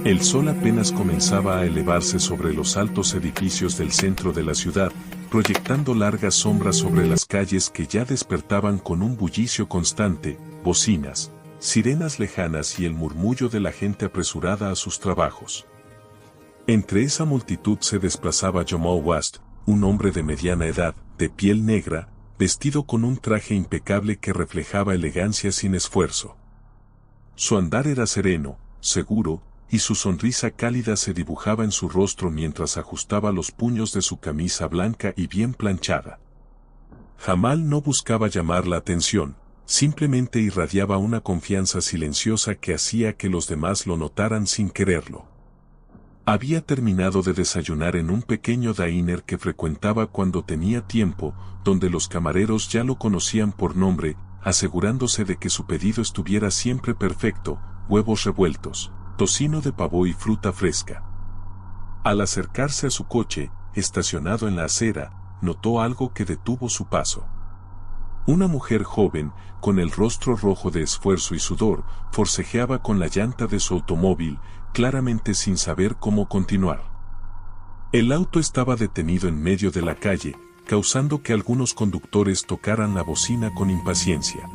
El sol apenas comenzaba a elevarse sobre los altos edificios del centro de la ciudad, proyectando largas sombras sobre las calles que ya despertaban con un bullicio constante, bocinas, sirenas lejanas y el murmullo de la gente apresurada a sus trabajos. Entre esa multitud se desplazaba Jamal West, un hombre de mediana edad, de piel negra, vestido con un traje impecable que reflejaba elegancia sin esfuerzo. Su andar era sereno, seguro, y su sonrisa cálida se dibujaba en su rostro mientras ajustaba los puños de su camisa blanca y bien planchada. Jamal no buscaba llamar la atención, simplemente irradiaba una confianza silenciosa que hacía que los demás lo notaran sin quererlo. Había terminado de desayunar en un pequeño diner que frecuentaba cuando tenía tiempo, donde los camareros ya lo conocían por nombre, asegurándose de que su pedido estuviera siempre perfecto: huevos revueltos, tocino de pavo y fruta fresca. Al acercarse a su coche, estacionado en la acera, notó algo que detuvo su paso. Una mujer joven, con el rostro rojo de esfuerzo y sudor, forcejeaba con la llanta de su automóvil, claramente sin saber cómo continuar. El auto estaba detenido en medio de la calle, causando que algunos conductores tocaran la bocina con impaciencia.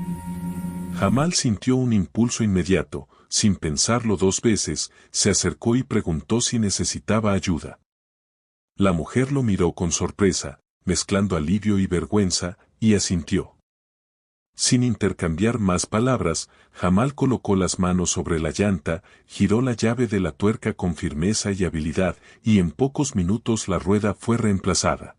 Jamal sintió un impulso inmediato. Sin pensarlo dos veces, se acercó y preguntó si necesitaba ayuda. La mujer lo miró con sorpresa, mezclando alivio y vergüenza, y asintió. Sin intercambiar más palabras, Jamal colocó las manos sobre la llanta, giró la llave de la tuerca con firmeza y habilidad, y en pocos minutos la rueda fue reemplazada.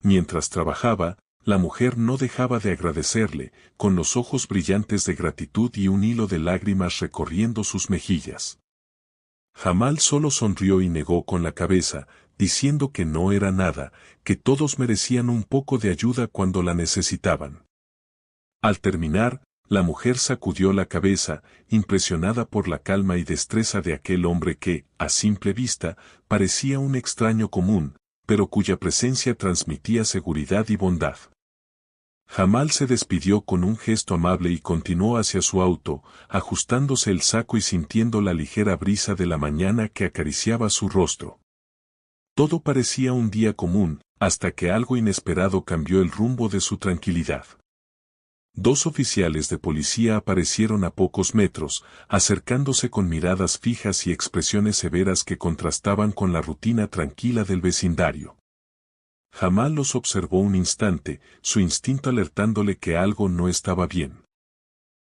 Mientras trabajaba, la mujer no dejaba de agradecerle, con los ojos brillantes de gratitud y un hilo de lágrimas recorriendo sus mejillas. Jamal solo sonrió y negó con la cabeza, diciendo que no era nada, que todos merecían un poco de ayuda cuando la necesitaban. Al terminar, la mujer sacudió la cabeza, impresionada por la calma y destreza de aquel hombre que, a simple vista, parecía un extraño común, pero cuya presencia transmitía seguridad y bondad. Jamal se despidió con un gesto amable y continuó hacia su auto, ajustándose el saco y sintiendo la ligera brisa de la mañana que acariciaba su rostro. Todo parecía un día común, hasta que algo inesperado cambió el rumbo de su tranquilidad. Dos oficiales de policía aparecieron a pocos metros, acercándose con miradas fijas y expresiones severas que contrastaban con la rutina tranquila del vecindario. Jamal los observó un instante, su instinto alertándole que algo no estaba bien.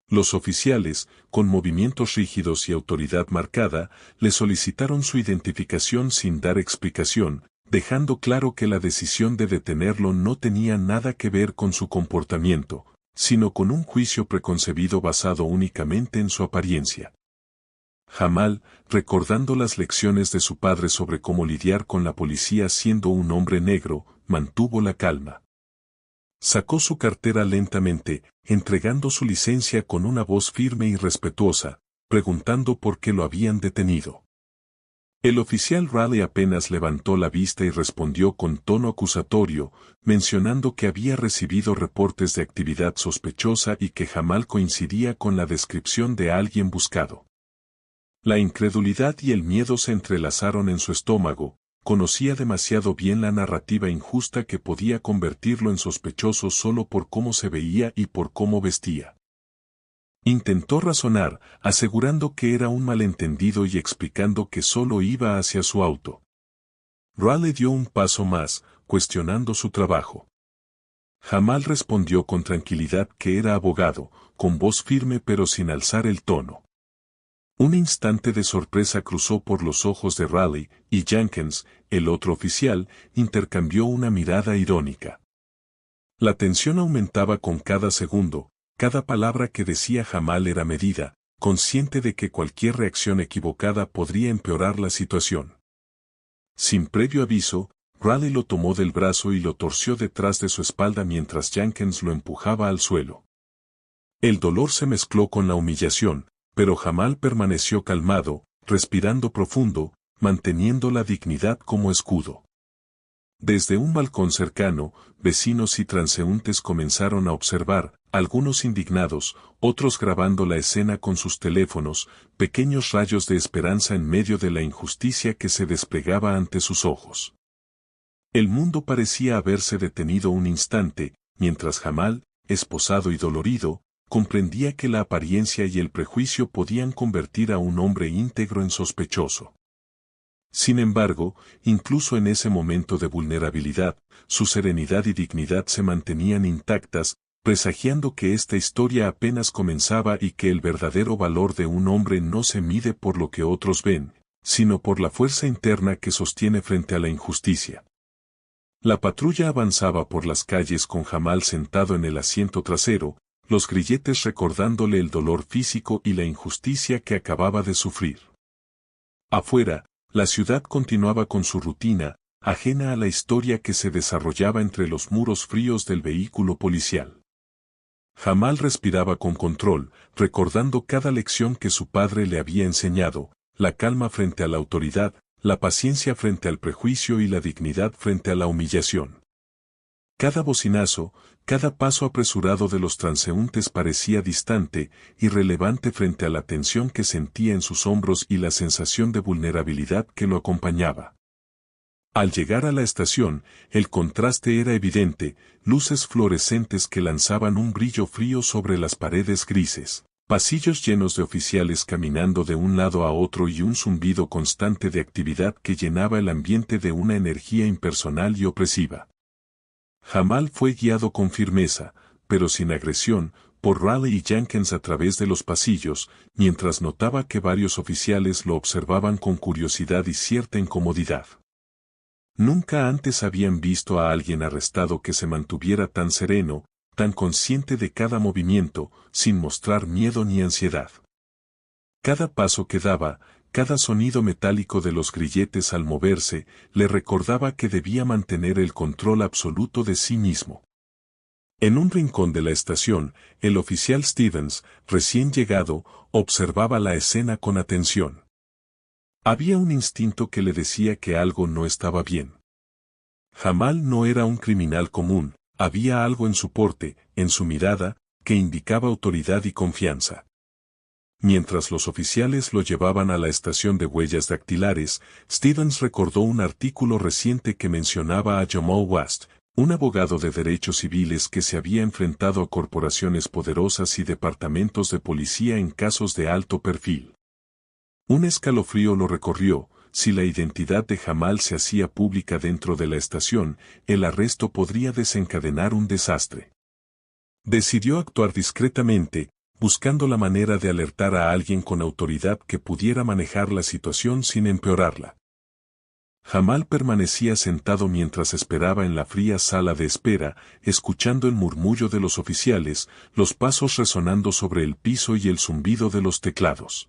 Los oficiales, con movimientos rígidos y autoridad marcada, le solicitaron su identificación sin dar explicación, dejando claro que la decisión de detenerlo no tenía nada que ver con su comportamiento, sino con un juicio preconcebido basado únicamente en su apariencia. Jamal, recordando las lecciones de su padre sobre cómo lidiar con la policía siendo un hombre negro, mantuvo la calma. Sacó su cartera lentamente, entregando su licencia con una voz firme y respetuosa, preguntando por qué lo habían detenido. El oficial Raleigh apenas levantó la vista y respondió con tono acusatorio, mencionando que había recibido reportes de actividad sospechosa y que Jamal coincidía con la descripción de alguien buscado. La incredulidad y el miedo se entrelazaron en su estómago, conocía demasiado bien la narrativa injusta que podía convertirlo en sospechoso solo por cómo se veía y por cómo vestía. Intentó razonar, asegurando que era un malentendido y explicando que solo iba hacia su auto. Raleigh dio un paso más, cuestionando su trabajo. Jamal respondió con tranquilidad que era abogado, con voz firme pero sin alzar el tono. Un instante de sorpresa cruzó por los ojos de Raleigh, y Jenkins, el otro oficial, intercambió una mirada irónica. La tensión aumentaba con cada segundo. Cada palabra que decía Jamal era medida, consciente de que cualquier reacción equivocada podría empeorar la situación. Sin previo aviso, Raleigh lo tomó del brazo y lo torció detrás de su espalda mientras Jenkins lo empujaba al suelo. El dolor se mezcló con la humillación, pero Jamal permaneció calmado, respirando profundo, manteniendo la dignidad como escudo. Desde un balcón cercano, vecinos y transeúntes comenzaron a observar, algunos indignados, otros grabando la escena con sus teléfonos, pequeños rayos de esperanza en medio de la injusticia que se desplegaba ante sus ojos. El mundo parecía haberse detenido un instante, mientras Jamal, esposado y dolorido, comprendía que la apariencia y el prejuicio podían convertir a un hombre íntegro en sospechoso. Sin embargo, incluso en ese momento de vulnerabilidad, su serenidad y dignidad se mantenían intactas, presagiando que esta historia apenas comenzaba y que el verdadero valor de un hombre no se mide por lo que otros ven, sino por la fuerza interna que sostiene frente a la injusticia. La patrulla avanzaba por las calles con Jamal sentado en el asiento trasero, los grilletes recordándole el dolor físico y la injusticia que acababa de sufrir. Afuera, la ciudad continuaba con su rutina, ajena a la historia que se desarrollaba entre los muros fríos del vehículo policial. Jamal respiraba con control, recordando cada lección que su padre le había enseñado, la calma frente a la autoridad, la paciencia frente al prejuicio y la dignidad frente a la humillación. Cada bocinazo, cada paso apresurado de los transeúntes parecía distante, irrelevante frente a la tensión que sentía en sus hombros y la sensación de vulnerabilidad que lo acompañaba. Al llegar a la estación, el contraste era evidente, luces fluorescentes que lanzaban un brillo frío sobre las paredes grises, pasillos llenos de oficiales caminando de un lado a otro y un zumbido constante de actividad que llenaba el ambiente de una energía impersonal y opresiva. Jamal fue guiado con firmeza, pero sin agresión, por Riley y Jenkins a través de los pasillos, mientras notaba que varios oficiales lo observaban con curiosidad y cierta incomodidad. Nunca antes habían visto a alguien arrestado que se mantuviera tan sereno, tan consciente de cada movimiento, sin mostrar miedo ni ansiedad. Cada paso que daba, cada sonido metálico de los grilletes al moverse, le recordaba que debía mantener el control absoluto de sí mismo. En un rincón de la estación, el oficial Stevens, recién llegado, observaba la escena con atención. Había un instinto que le decía que algo no estaba bien. Jamal no era un criminal común, había algo en su porte, en su mirada, que indicaba autoridad y confianza. Mientras los oficiales lo llevaban a la estación de huellas dactilares, Stevens recordó un artículo reciente que mencionaba a Jamal West, un abogado de derechos civiles que se había enfrentado a corporaciones poderosas y departamentos de policía en casos de alto perfil. Un escalofrío lo recorrió. Si la identidad de Jamal se hacía pública dentro de la estación, el arresto podría desencadenar un desastre. Decidió actuar discretamente, buscando la manera de alertar a alguien con autoridad que pudiera manejar la situación sin empeorarla. Jamal permanecía sentado mientras esperaba en la fría sala de espera, escuchando el murmullo de los oficiales, los pasos resonando sobre el piso y el zumbido de los teclados.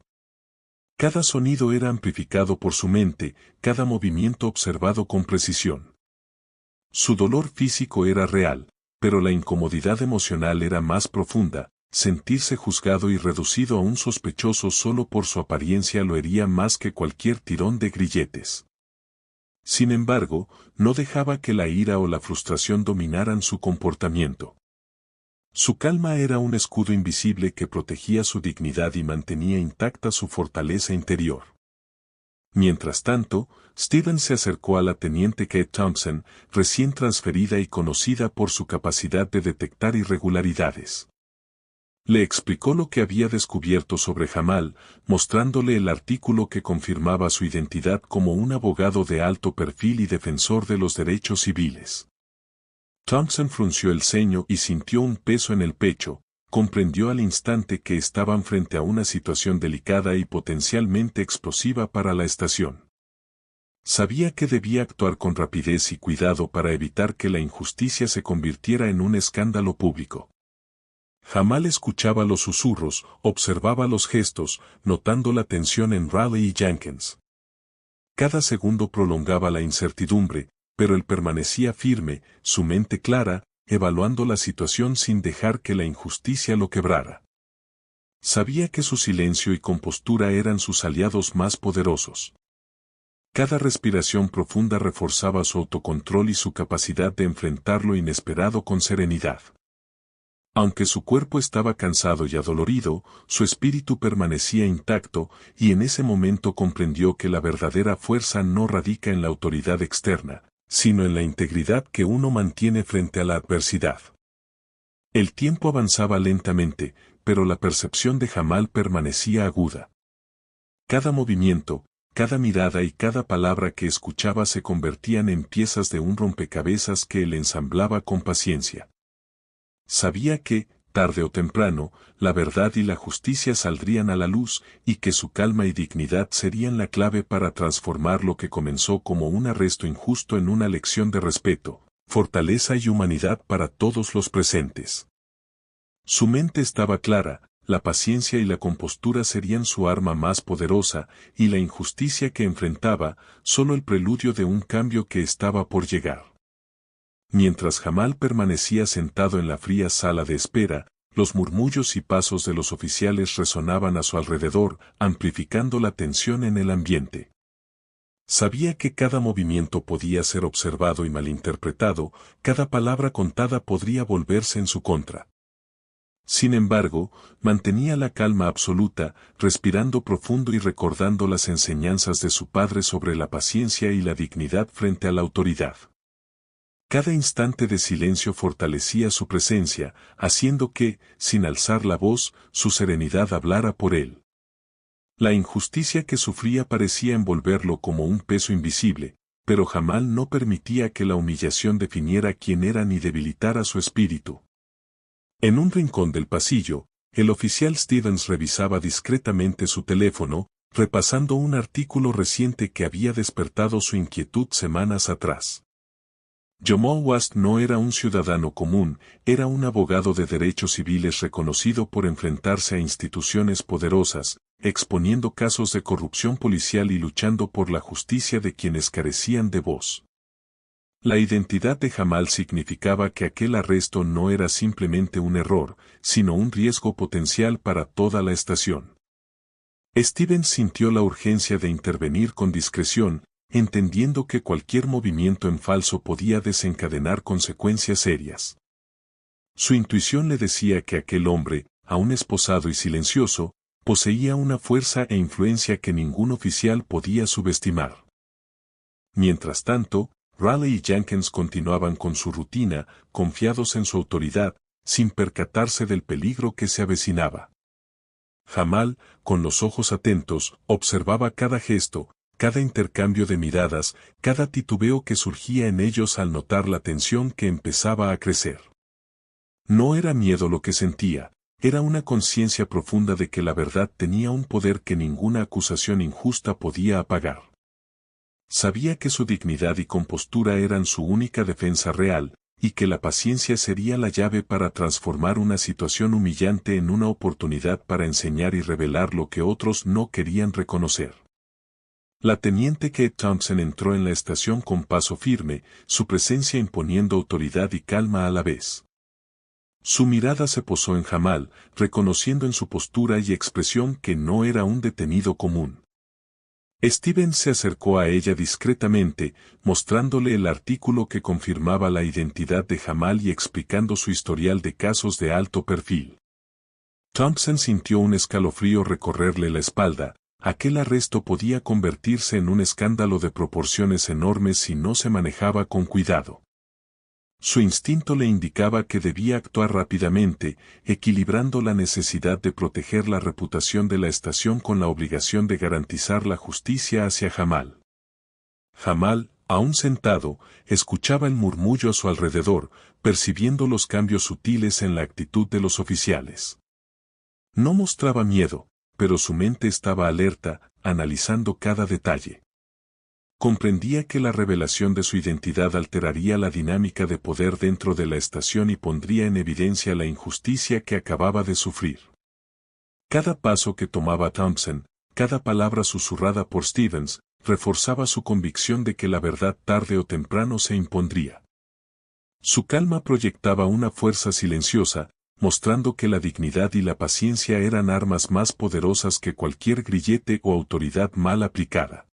Cada sonido era amplificado por su mente, cada movimiento observado con precisión. Su dolor físico era real, pero la incomodidad emocional era más profunda. Sentirse juzgado y reducido a un sospechoso solo por su apariencia lo hería más que cualquier tirón de grilletes. Sin embargo, no dejaba que la ira o la frustración dominaran su comportamiento. Su calma era un escudo invisible que protegía su dignidad y mantenía intacta su fortaleza interior. Mientras tanto, Stevens se acercó a la teniente Kate Thompson, recién transferida y conocida por su capacidad de detectar irregularidades. Le explicó lo que había descubierto sobre Jamal, mostrándole el artículo que confirmaba su identidad como un abogado de alto perfil y defensor de los derechos civiles. Thompson frunció el ceño y sintió un peso en el pecho, comprendió al instante que estaban frente a una situación delicada y potencialmente explosiva para la estación. Sabía que debía actuar con rapidez y cuidado para evitar que la injusticia se convirtiera en un escándalo público. Jamal escuchaba los susurros, observaba los gestos, notando la tensión en Riley y Jenkins. Cada segundo prolongaba la incertidumbre, pero él permanecía firme, su mente clara, evaluando la situación sin dejar que la injusticia lo quebrara. Sabía que su silencio y compostura eran sus aliados más poderosos. Cada respiración profunda reforzaba su autocontrol y su capacidad de enfrentar lo inesperado con serenidad. Aunque su cuerpo estaba cansado y adolorido, su espíritu permanecía intacto, y en ese momento comprendió que la verdadera fuerza no radica en la autoridad externa, sino en la integridad que uno mantiene frente a la adversidad. El tiempo avanzaba lentamente, pero la percepción de Jamal permanecía aguda. Cada movimiento, cada mirada y cada palabra que escuchaba se convertían en piezas de un rompecabezas que él ensamblaba con paciencia. Sabía que, tarde o temprano, la verdad y la justicia saldrían a la luz, y que su calma y dignidad serían la clave para transformar lo que comenzó como un arresto injusto en una lección de respeto, fortaleza y humanidad para todos los presentes. Su mente estaba clara, la paciencia y la compostura serían su arma más poderosa, y la injusticia que enfrentaba, solo el preludio de un cambio que estaba por llegar. Mientras Jamal permanecía sentado en la fría sala de espera, los murmullos y pasos de los oficiales resonaban a su alrededor, amplificando la tensión en el ambiente. Sabía que cada movimiento podía ser observado y malinterpretado, cada palabra contada podría volverse en su contra. Sin embargo, mantenía la calma absoluta, respirando profundo y recordando las enseñanzas de su padre sobre la paciencia y la dignidad frente a la autoridad. Cada instante de silencio fortalecía su presencia, haciendo que, sin alzar la voz, su serenidad hablara por él. La injusticia que sufría parecía envolverlo como un peso invisible, pero Jamal no permitía que la humillación definiera quién era ni debilitara su espíritu. En un rincón del pasillo, el oficial Stevens revisaba discretamente su teléfono, repasando un artículo reciente que había despertado su inquietud semanas atrás. Jamal Wast no era un ciudadano común, era un abogado de derechos civiles reconocido por enfrentarse a instituciones poderosas, exponiendo casos de corrupción policial y luchando por la justicia de quienes carecían de voz. La identidad de Jamal significaba que aquel arresto no era simplemente un error, sino un riesgo potencial para toda la estación. Stevens sintió la urgencia de intervenir con discreción, entendiendo que cualquier movimiento en falso podía desencadenar consecuencias serias. Su intuición le decía que aquel hombre, aún esposado y silencioso, poseía una fuerza e influencia que ningún oficial podía subestimar. Mientras tanto, Raleigh y Jenkins continuaban con su rutina, confiados en su autoridad, sin percatarse del peligro que se avecinaba. Jamal, con los ojos atentos, observaba cada gesto, cada intercambio de miradas, cada titubeo que surgía en ellos al notar la tensión que empezaba a crecer. No era miedo lo que sentía, era una conciencia profunda de que la verdad tenía un poder que ninguna acusación injusta podía apagar. Sabía que su dignidad y compostura eran su única defensa real, y que la paciencia sería la llave para transformar una situación humillante en una oportunidad para enseñar y revelar lo que otros no querían reconocer. La teniente Kate Thompson entró en la estación con paso firme, su presencia imponiendo autoridad y calma a la vez. Su mirada se posó en Jamal, reconociendo en su postura y expresión que no era un detenido común. Stevens se acercó a ella discretamente, mostrándole el artículo que confirmaba la identidad de Jamal y explicando su historial de casos de alto perfil. Thompson sintió un escalofrío recorrerle la espalda. Aquel arresto podía convertirse en un escándalo de proporciones enormes si no se manejaba con cuidado. Su instinto le indicaba que debía actuar rápidamente, equilibrando la necesidad de proteger la reputación de la estación con la obligación de garantizar la justicia hacia Jamal. Jamal, aún sentado, escuchaba el murmullo a su alrededor, percibiendo los cambios sutiles en la actitud de los oficiales. No mostraba miedo, pero su mente estaba alerta, analizando cada detalle. Comprendía que la revelación de su identidad alteraría la dinámica de poder dentro de la estación y pondría en evidencia la injusticia que acababa de sufrir. Cada paso que tomaba Thompson, cada palabra susurrada por Stevens, reforzaba su convicción de que la verdad tarde o temprano se impondría. Su calma proyectaba una fuerza silenciosa, mostrando que la dignidad y la paciencia eran armas más poderosas que cualquier grillete o autoridad mal aplicada.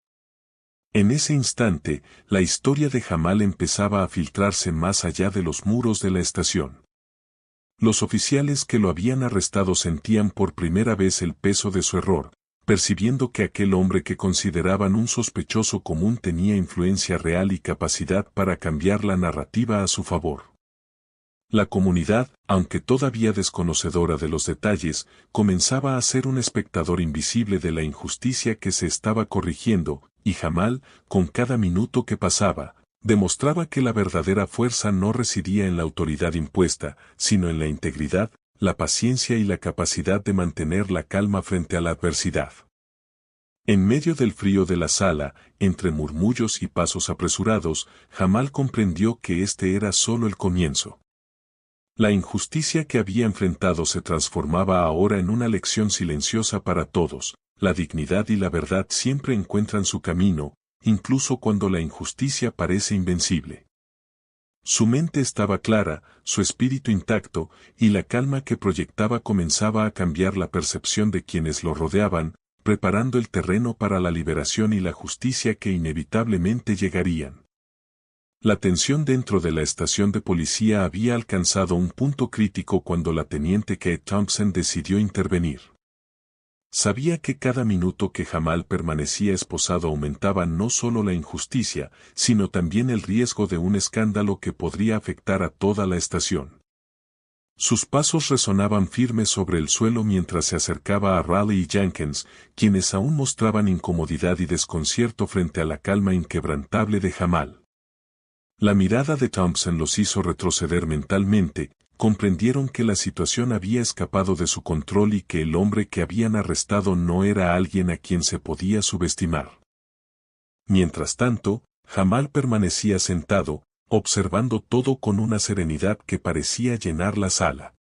En ese instante, la historia de Jamal empezaba a filtrarse más allá de los muros de la estación. Los oficiales que lo habían arrestado sentían por primera vez el peso de su error, percibiendo que aquel hombre que consideraban un sospechoso común tenía influencia real y capacidad para cambiar la narrativa a su favor. La comunidad, aunque todavía desconocedora de los detalles, comenzaba a ser un espectador invisible de la injusticia que se estaba corrigiendo, y Jamal, con cada minuto que pasaba, demostraba que la verdadera fuerza no residía en la autoridad impuesta, sino en la integridad, la paciencia y la capacidad de mantener la calma frente a la adversidad. En medio del frío de la sala, entre murmullos y pasos apresurados, Jamal comprendió que este era solo el comienzo. La injusticia que había enfrentado se transformaba ahora en una lección silenciosa para todos. La dignidad y la verdad siempre encuentran su camino, incluso cuando la injusticia parece invencible. Su mente estaba clara, su espíritu intacto, y la calma que proyectaba comenzaba a cambiar la percepción de quienes lo rodeaban, preparando el terreno para la liberación y la justicia que inevitablemente llegarían. La tensión dentro de la estación de policía había alcanzado un punto crítico cuando la teniente Kate Thompson decidió intervenir. Sabía que cada minuto que Jamal permanecía esposado aumentaba no solo la injusticia, sino también el riesgo de un escándalo que podría afectar a toda la estación. Sus pasos resonaban firmes sobre el suelo mientras se acercaba a Raleigh y Jenkins, quienes aún mostraban incomodidad y desconcierto frente a la calma inquebrantable de Jamal. La mirada de Thompson los hizo retroceder mentalmente, comprendieron que la situación había escapado de su control y que el hombre que habían arrestado no era alguien a quien se podía subestimar. Mientras tanto, Jamal permanecía sentado, observando todo con una serenidad que parecía llenar la sala.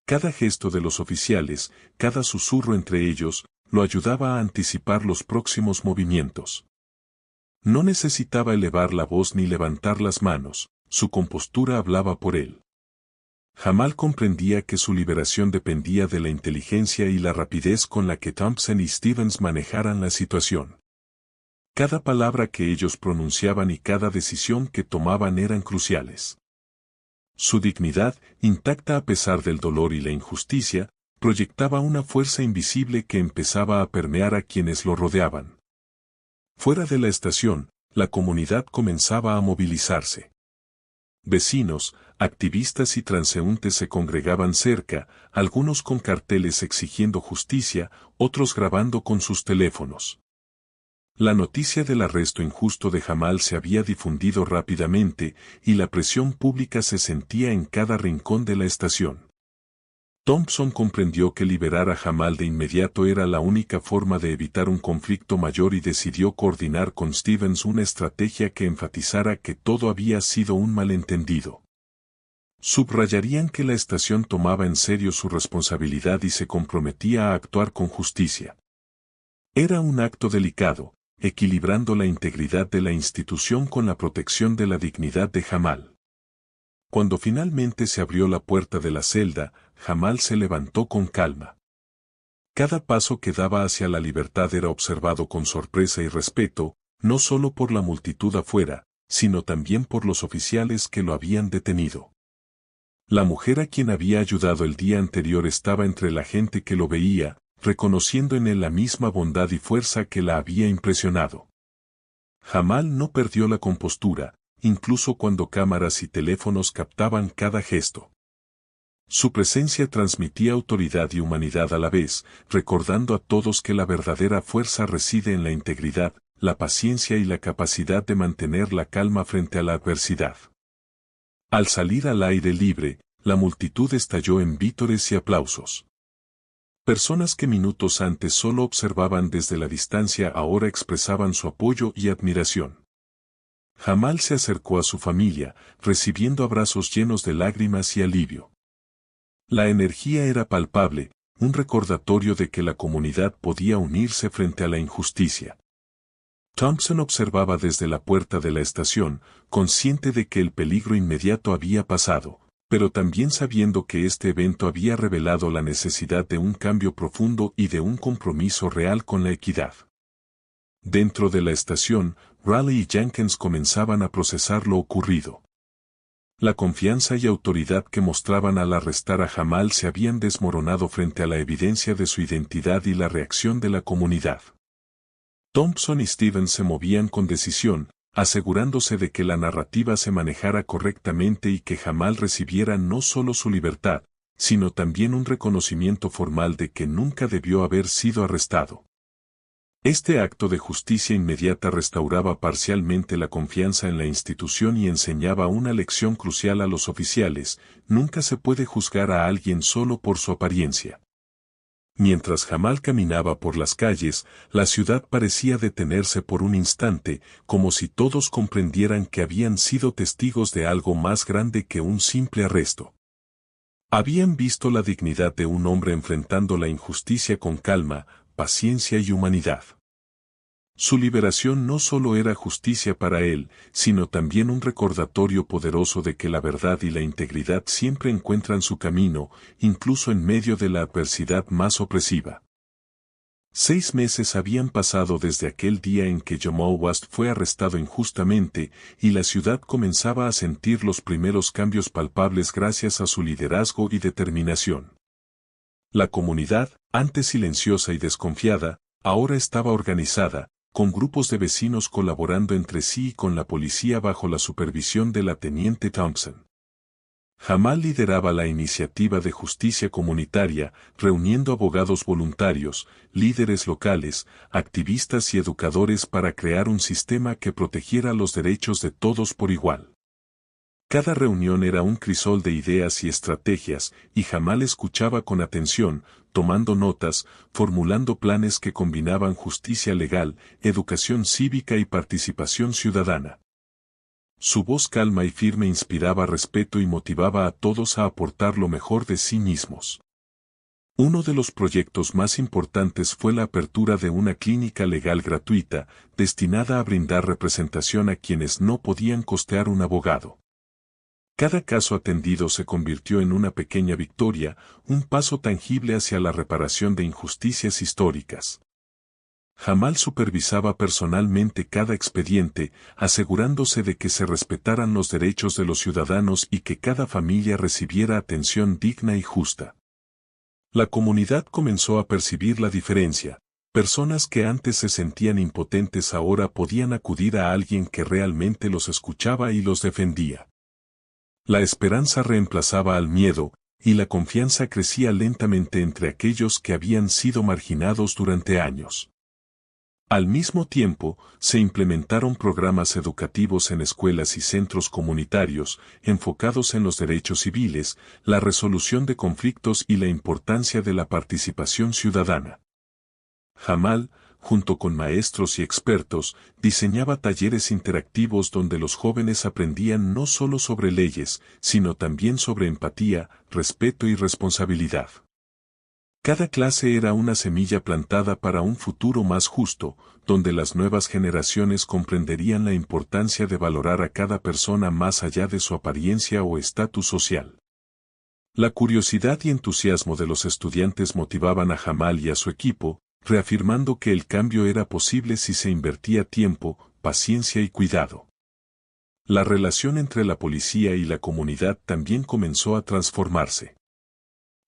Cada gesto de los oficiales, cada susurro entre ellos, lo ayudaba a anticipar los próximos movimientos. No necesitaba elevar la voz ni levantar las manos, su compostura hablaba por él. Jamal comprendía que su liberación dependía de la inteligencia y la rapidez con la que Thompson y Stevens manejaran la situación. Cada palabra que ellos pronunciaban y cada decisión que tomaban eran cruciales. Su dignidad, intacta a pesar del dolor y la injusticia, proyectaba una fuerza invisible que empezaba a permear a quienes lo rodeaban. Fuera de la estación, la comunidad comenzaba a movilizarse. Vecinos, activistas y transeúntes se congregaban cerca, algunos con carteles exigiendo justicia, otros grabando con sus teléfonos. La noticia del arresto injusto de Jamal se había difundido rápidamente, y la presión pública se sentía en cada rincón de la estación. Thompson comprendió que liberar a Jamal de inmediato era la única forma de evitar un conflicto mayor y decidió coordinar con Stevens una estrategia que enfatizara que todo había sido un malentendido. Subrayarían que la estación tomaba en serio su responsabilidad y se comprometía a actuar con justicia. Era un acto delicado, equilibrando la integridad de la institución con la protección de la dignidad de Jamal. Cuando finalmente se abrió la puerta de la celda, Jamal se levantó con calma. Cada paso que daba hacia la libertad era observado con sorpresa y respeto, no solo por la multitud afuera, sino también por los oficiales que lo habían detenido. La mujer a quien había ayudado el día anterior estaba entre la gente que lo veía, reconociendo en él la misma bondad y fuerza que la había impresionado. Jamal no perdió la compostura, incluso cuando cámaras y teléfonos captaban cada gesto. Su presencia transmitía autoridad y humanidad a la vez, recordando a todos que la verdadera fuerza reside en la integridad, la paciencia y la capacidad de mantener la calma frente a la adversidad. Al salir al aire libre, la multitud estalló en vítores y aplausos. Personas que minutos antes solo observaban desde la distancia ahora expresaban su apoyo y admiración. Jamal se acercó a su familia, recibiendo abrazos llenos de lágrimas y alivio. La energía era palpable, un recordatorio de que la comunidad podía unirse frente a la injusticia. Thompson observaba desde la puerta de la estación, consciente de que el peligro inmediato había pasado, pero también sabiendo que este evento había revelado la necesidad de un cambio profundo y de un compromiso real con la equidad. Dentro de la estación, Raleigh y Jenkins comenzaban a procesar lo ocurrido. La confianza y autoridad que mostraban al arrestar a Jamal se habían desmoronado frente a la evidencia de su identidad y la reacción de la comunidad. Thompson y Stevens se movían con decisión, asegurándose de que la narrativa se manejara correctamente y que Jamal recibiera no solo su libertad, sino también un reconocimiento formal de que nunca debió haber sido arrestado. Este acto de justicia inmediata restauraba parcialmente la confianza en la institución y enseñaba una lección crucial a los oficiales: nunca se puede juzgar a alguien solo por su apariencia. Mientras Jamal caminaba por las calles, la ciudad parecía detenerse por un instante, como si todos comprendieran que habían sido testigos de algo más grande que un simple arresto. Habían visto la dignidad de un hombre enfrentando la injusticia con calma, paciencia y humanidad. Su liberación no solo era justicia para él, sino también un recordatorio poderoso de que la verdad y la integridad siempre encuentran su camino, incluso en medio de la adversidad más opresiva. 6 meses habían pasado desde aquel día en que Jamal West fue arrestado injustamente, y la ciudad comenzaba a sentir los primeros cambios palpables gracias a su liderazgo y determinación. La comunidad, antes silenciosa y desconfiada, ahora estaba organizada, con grupos de vecinos colaborando entre sí y con la policía bajo la supervisión de la teniente Thompson. Jamal lideraba la iniciativa de justicia comunitaria, reuniendo abogados voluntarios, líderes locales, activistas y educadores para crear un sistema que protegiera los derechos de todos por igual. Cada reunión era un crisol de ideas y estrategias, y Jamal escuchaba con atención, tomando notas, formulando planes que combinaban justicia legal, educación cívica y participación ciudadana. Su voz calma y firme inspiraba respeto y motivaba a todos a aportar lo mejor de sí mismos. Uno de los proyectos más importantes fue la apertura de una clínica legal gratuita, destinada a brindar representación a quienes no podían costear un abogado. Cada caso atendido se convirtió en una pequeña victoria, un paso tangible hacia la reparación de injusticias históricas. Jamal supervisaba personalmente cada expediente, asegurándose de que se respetaran los derechos de los ciudadanos y que cada familia recibiera atención digna y justa. La comunidad comenzó a percibir la diferencia. Personas que antes se sentían impotentes ahora podían acudir a alguien que realmente los escuchaba y los defendía. La esperanza reemplazaba al miedo, y la confianza crecía lentamente entre aquellos que habían sido marginados durante años. Al mismo tiempo, se implementaron programas educativos en escuelas y centros comunitarios, enfocados en los derechos civiles, la resolución de conflictos y la importancia de la participación ciudadana. Jamal, junto con maestros y expertos, diseñaba talleres interactivos donde los jóvenes aprendían no solo sobre leyes, sino también sobre empatía, respeto y responsabilidad. Cada clase era una semilla plantada para un futuro más justo, donde las nuevas generaciones comprenderían la importancia de valorar a cada persona más allá de su apariencia o estatus social. La curiosidad y entusiasmo de los estudiantes motivaban a Jamal y a su equipo, reafirmando que el cambio era posible si se invertía tiempo, paciencia y cuidado. La relación entre la policía y la comunidad también comenzó a transformarse.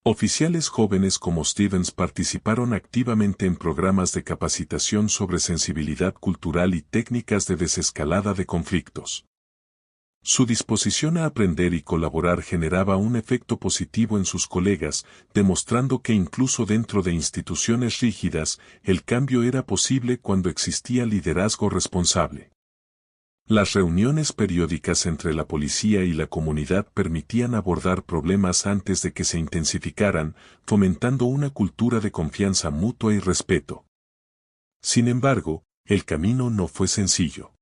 Oficiales jóvenes como Stevens participaron activamente en programas de capacitación sobre sensibilidad cultural y técnicas de desescalada de conflictos. Su disposición a aprender y colaborar generaba un efecto positivo en sus colegas, demostrando que incluso dentro de instituciones rígidas, el cambio era posible cuando existía liderazgo responsable. Las reuniones periódicas entre la policía y la comunidad permitían abordar problemas antes de que se intensificaran, fomentando una cultura de confianza mutua y respeto. Sin embargo, el camino no fue sencillo.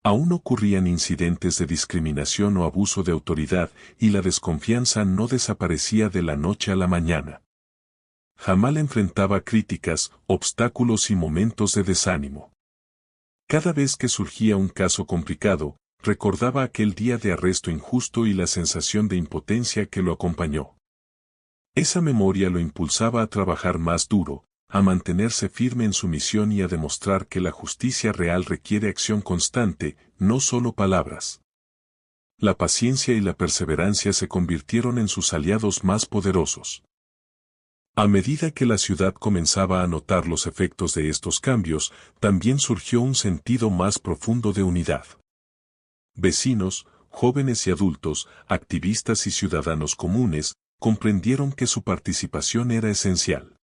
Aún ocurrían incidentes de discriminación o abuso de autoridad, y la desconfianza no desaparecía de la noche a la mañana. Jamal enfrentaba críticas, obstáculos y momentos de desánimo. Cada vez que surgía un caso complicado, recordaba aquel día de arresto injusto y la sensación de impotencia que lo acompañó. Esa memoria lo impulsaba a trabajar más duro, a mantenerse firme en su misión y a demostrar que la justicia real requiere acción constante, no solo palabras. La paciencia y la perseverancia se convirtieron en sus aliados más poderosos. A medida que la ciudad comenzaba a notar los efectos de estos cambios, también surgió un sentido más profundo de unidad. Vecinos, jóvenes y adultos, activistas y ciudadanos comunes, comprendieron que su participación era esencial.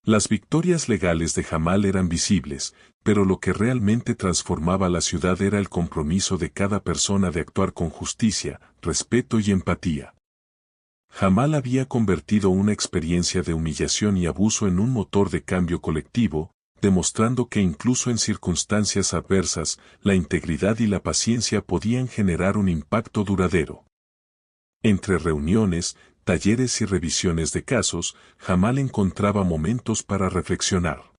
Las victorias legales de Jamal eran visibles, pero lo que realmente transformaba la ciudad era el compromiso de cada persona de actuar con justicia, respeto y empatía. Jamal había convertido una experiencia de humillación y abuso en un motor de cambio colectivo, demostrando que incluso en circunstancias adversas, la integridad y la paciencia podían generar un impacto duradero. Entre reuniones, talleres y revisiones de casos, Jamal encontraba momentos para reflexionar.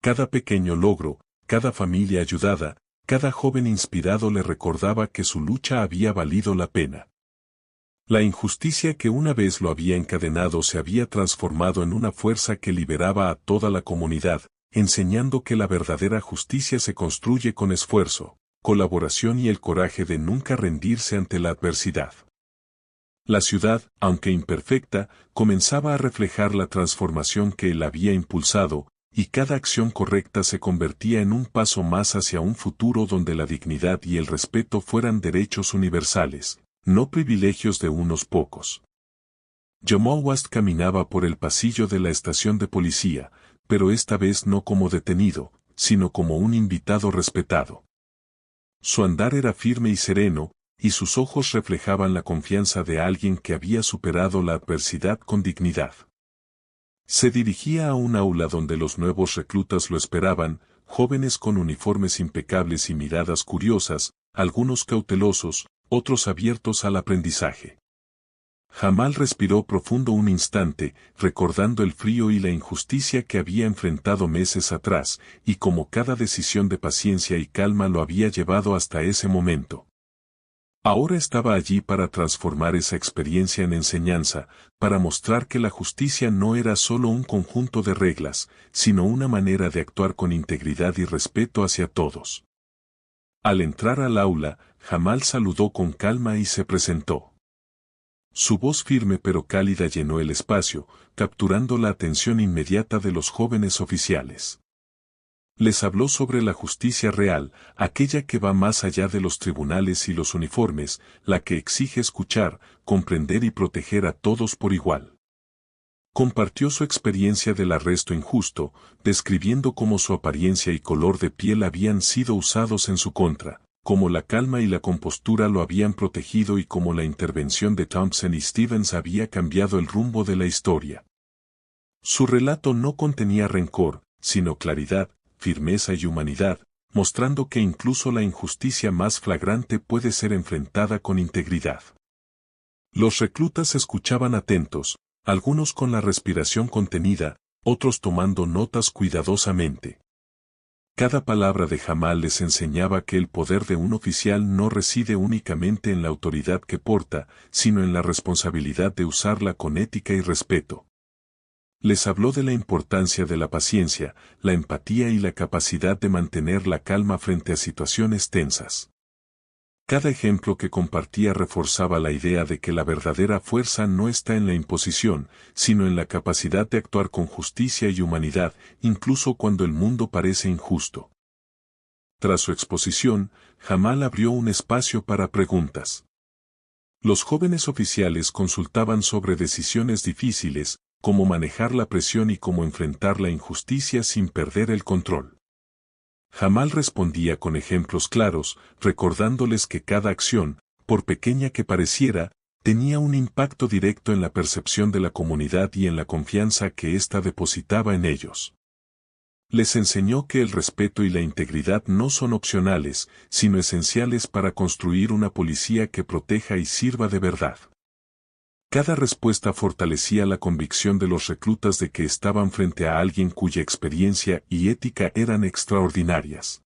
Cada pequeño logro, cada familia ayudada, cada joven inspirado le recordaba que su lucha había valido la pena. La injusticia que una vez lo había encadenado se había transformado en una fuerza que liberaba a toda la comunidad, enseñando que la verdadera justicia se construye con esfuerzo, colaboración y el coraje de nunca rendirse ante la adversidad. La ciudad, aunque imperfecta, comenzaba a reflejar la transformación que él había impulsado, y cada acción correcta se convertía en un paso más hacia un futuro donde la dignidad y el respeto fueran derechos universales, no privilegios de unos pocos. Jamal West caminaba por el pasillo de la estación de policía, pero esta vez no como detenido, sino como un invitado respetado. Su andar era firme y sereno, y sus ojos reflejaban la confianza de alguien que había superado la adversidad con dignidad. Se dirigía a un aula donde los nuevos reclutas lo esperaban, jóvenes con uniformes impecables y miradas curiosas, algunos cautelosos, otros abiertos al aprendizaje. Jamal respiró profundo un instante, recordando el frío y la injusticia que había enfrentado meses atrás, y cómo cada decisión de paciencia y calma lo había llevado hasta ese momento. Ahora estaba allí para transformar esa experiencia en enseñanza, para mostrar que la justicia no era solo un conjunto de reglas, sino una manera de actuar con integridad y respeto hacia todos. Al entrar al aula, Jamal saludó con calma y se presentó. Su voz firme pero cálida llenó el espacio, capturando la atención inmediata de los jóvenes oficiales. Les habló sobre la justicia real, aquella que va más allá de los tribunales y los uniformes, la que exige escuchar, comprender y proteger a todos por igual. Compartió su experiencia del arresto injusto, describiendo cómo su apariencia y color de piel habían sido usados en su contra, cómo la calma y la compostura lo habían protegido y cómo la intervención de Thompson y Stevens había cambiado el rumbo de la historia. Su relato no contenía rencor, sino claridad, firmeza y humanidad, mostrando que incluso la injusticia más flagrante puede ser enfrentada con integridad. Los reclutas escuchaban atentos, algunos con la respiración contenida, otros tomando notas cuidadosamente. Cada palabra de Jamal les enseñaba que el poder de un oficial no reside únicamente en la autoridad que porta, sino en la responsabilidad de usarla con ética y respeto. Les habló de la importancia de la paciencia, la empatía y la capacidad de mantener la calma frente a situaciones tensas. Cada ejemplo que compartía reforzaba la idea de que la verdadera fuerza no está en la imposición, sino en la capacidad de actuar con justicia y humanidad, incluso cuando el mundo parece injusto. Tras su exposición, Jamal abrió un espacio para preguntas. Los jóvenes oficiales consultaban sobre decisiones difíciles, cómo manejar la presión y cómo enfrentar la injusticia sin perder el control. Jamal respondía con ejemplos claros, recordándoles que cada acción, por pequeña que pareciera, tenía un impacto directo en la percepción de la comunidad y en la confianza que ésta depositaba en ellos. Les enseñó que el respeto y la integridad no son opcionales, sino esenciales para construir una policía que proteja y sirva de verdad. Cada respuesta fortalecía la convicción de los reclutas de que estaban frente a alguien cuya experiencia y ética eran extraordinarias.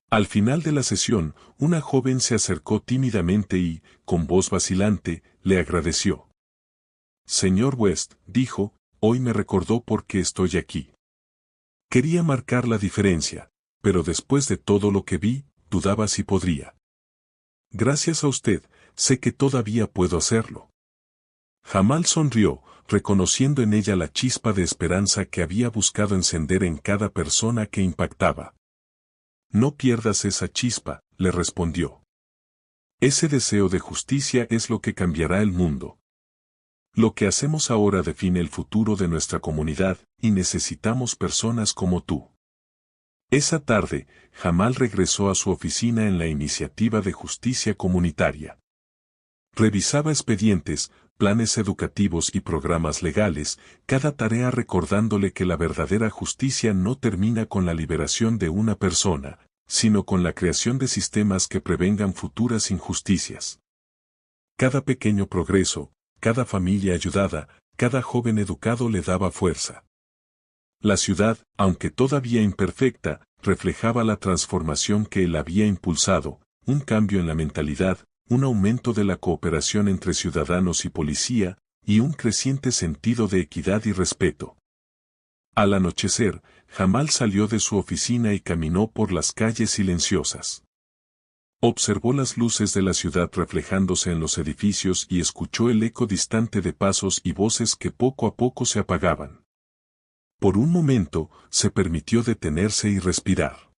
Al final de la sesión, una joven se acercó tímidamente y, con voz vacilante, le agradeció. Señor West, dijo, hoy me recordó por qué estoy aquí. Quería marcar la diferencia, pero después de todo lo que vi, dudaba si podría. Gracias a usted, sé que todavía puedo hacerlo. Jamal sonrió, reconociendo en ella la chispa de esperanza que había buscado encender en cada persona que impactaba. No pierdas esa chispa, le respondió. Ese deseo de justicia es lo que cambiará el mundo. Lo que hacemos ahora define el futuro de nuestra comunidad, y necesitamos personas como tú. Esa tarde, Jamal regresó a su oficina en la Iniciativa de Justicia Comunitaria. Revisaba expedientes, planes educativos y programas legales, cada tarea recordándole que la verdadera justicia no termina con la liberación de una persona, sino con la creación de sistemas que prevengan futuras injusticias. Cada pequeño progreso, cada familia ayudada, cada joven educado le daba fuerza. La ciudad, aunque todavía imperfecta, reflejaba la transformación que él había impulsado, un cambio en la mentalidad, un aumento de la cooperación entre ciudadanos y policía, y un creciente sentido de equidad y respeto. Al anochecer, Jamal salió de su oficina y caminó por las calles silenciosas. Observó las luces de la ciudad reflejándose en los edificios y escuchó el eco distante de pasos y voces que poco a poco se apagaban. Por un momento, se permitió detenerse y respirar.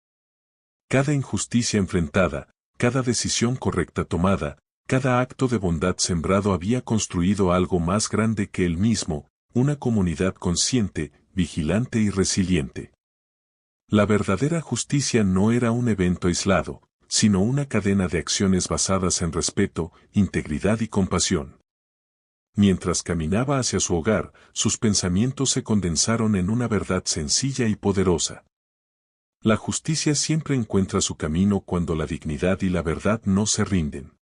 Cada injusticia enfrentada, cada decisión correcta tomada, cada acto de bondad sembrado había construido algo más grande que él mismo, una comunidad consciente, vigilante y resiliente. La verdadera justicia no era un evento aislado, sino una cadena de acciones basadas en respeto, integridad y compasión. Mientras caminaba hacia su hogar, sus pensamientos se condensaron en una verdad sencilla y poderosa. La justicia siempre encuentra su camino cuando la dignidad y la verdad no se rinden.